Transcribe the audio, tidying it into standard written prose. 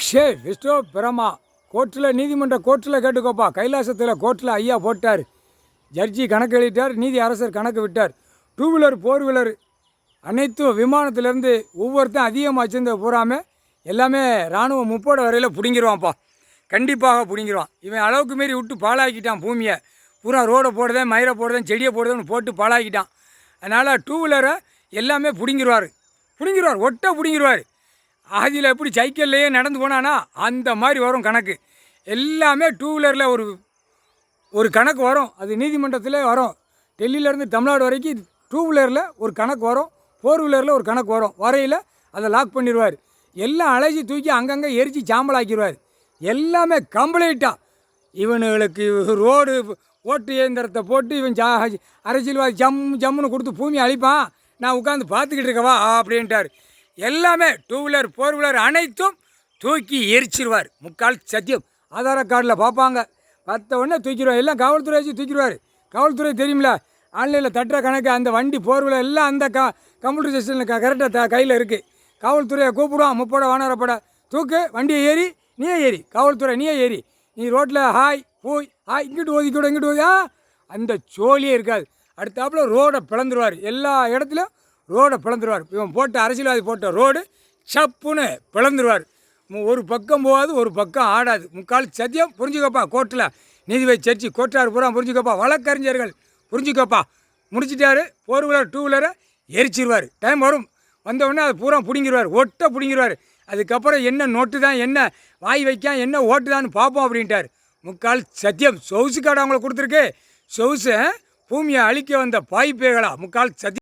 விஷ்ணு பிரமா கோர்ட்டில் நீதிமன்ற கோர்ட்டில் கேட்டுக்கோப்பா. கைலாசத்தில் கோர்ட்டில் ஐயா போட்டார். ஜட்ஜி கணக்கு எழுதிட்டார், நீதி அரசர் கணக்கு விட்டார். டூ வீலர் ஃபோர் வீலர் அனைத்தும் விமானத்திலேருந்து ஒவ்வொருத்தரும் அதிகமாக வச்சிருந்த பூராமே எல்லாமே இராணுவம் முப்போட வரையில் பிடிங்கிடுவான்ப்பா. கண்டிப்பாக பிடிங்கிடுவான். இவன் அளவுக்கு மாரி விட்டு பாழாக்கிட்டான் பூமியை. பூரா ரோடை போடுதேன், மயிரை போடுதேன், செடியை போடுதேன்னு போட்டு பாழாக்கிட்டான். அதனால் டூ வீலரை எல்லாமே பிடிங்கிடுவார். ஒட்டை பிடிங்கிடுவார். அதில் எப்படி சைக்கிள்லேயே நடந்து போனானா அந்த மாதிரி வரும் கணக்கு. எல்லாமே டூ வீலரில் ஒரு கணக்கு வரும். அது நீதிமன்றத்தில் வரும். டெல்லியிலேருந்து தமிழ்நாடு வரைக்கும் டூ வீலரில் ஒரு கணக்கு வரும், ஃபோர் வீலரில் ஒரு கணக்கு வரும். வரையில் அதை லாக் பண்ணிடுவார். எல்லாம் அலைச்சி தூக்கி அங்கங்கே எரித்து சாம்பலாக்கிடுவார். எல்லாமே கம்ப்ளீட்டாக இவனுங்களுக்கு ரோடு ஓட்டு இயந்திரத்தை போட்டு இவன் அரசியல்வாதி ஜம்முன்னு கொடுத்து பூமியை அழிப்பான். நான் உட்காந்து பார்த்துக்கிட்டு இருக்கவா அப்படின்ட்டார். எல்லாமே டூ வீலர் ஃபோர் வீலர் அனைத்தும் தூக்கி எரிச்சிருவார். முக்கால் சத்தியம். ஆதார கார்டில் பார்ப்பாங்க, பார்த்த உடனே தூக்கிடுவார். எல்லாம் காவல்துறை வச்சு தூக்கிடுவார். காவல்துறை தெரியுமில்ல, ஆன்லைனில் தட்டுற கணக்கு அந்த வண்டி ஃபோர் வீலர் எல்லாம் அந்த கம்ப்யூட்டர் சிஸ்டமில் கரெக்டாக கையில் இருக்குது. காவல்துறையை கூப்பிடுவான், முப்பட வானரப்பட தூக்கு, வண்டியை ஏறி நீயே ஏறி, காவல்துறை நீயே ஏறி, நீ ரோட்டில் ஹாய் போய் ஹாய் இங்கிட்டு ஓதிக்கூட இங்கிட்டு ஓதியா அந்த சோழியே இருக்காது. அடுத்தாப்புல ரோடை பிளந்துருவார். எல்லா இடத்துலையும் ரோடை பிளந்துருவார். இவன் போட்ட அரசியல்வாதி போட்ட ரோடு சப்புன்னு பிளந்துருவார். ஒரு பக்கம் போகாது, ஒரு பக்கம் ஆடாது. முக்கால் சத்தியம். புரிஞ்சுக்கப்பா. கோர்ட்டில் நீதிபதி சர்ச்சி கோர்ட்டார் பூரா புரிஞ்சுக்கப்பா. வழக்கறிஞர்கள் புரிஞ்சுக்கப்பா. முடிச்சிட்டாரு. ஃபோர் வீலர் டூ வீலரை எரிச்சிருவார். டைம் வரும், வந்தவுடனே அதை பூரா பிடிங்கிடுவார். ஒட்டை பிடிங்கிடுவார். அதுக்கப்புறம் என்ன நோட்டு தான், என்ன வாய் வைக்கான், என்ன ஓட்டு தான் பார்ப்போம் அப்படின்ட்டார். முக்கால் சத்தியம். சொகுசு கார்டு அவங்களை கொடுத்துருக்கு. சொகுசு பூமியை அழிக்க வந்த பாய்ப்பேகளா. முக்கால் சத்தியம்.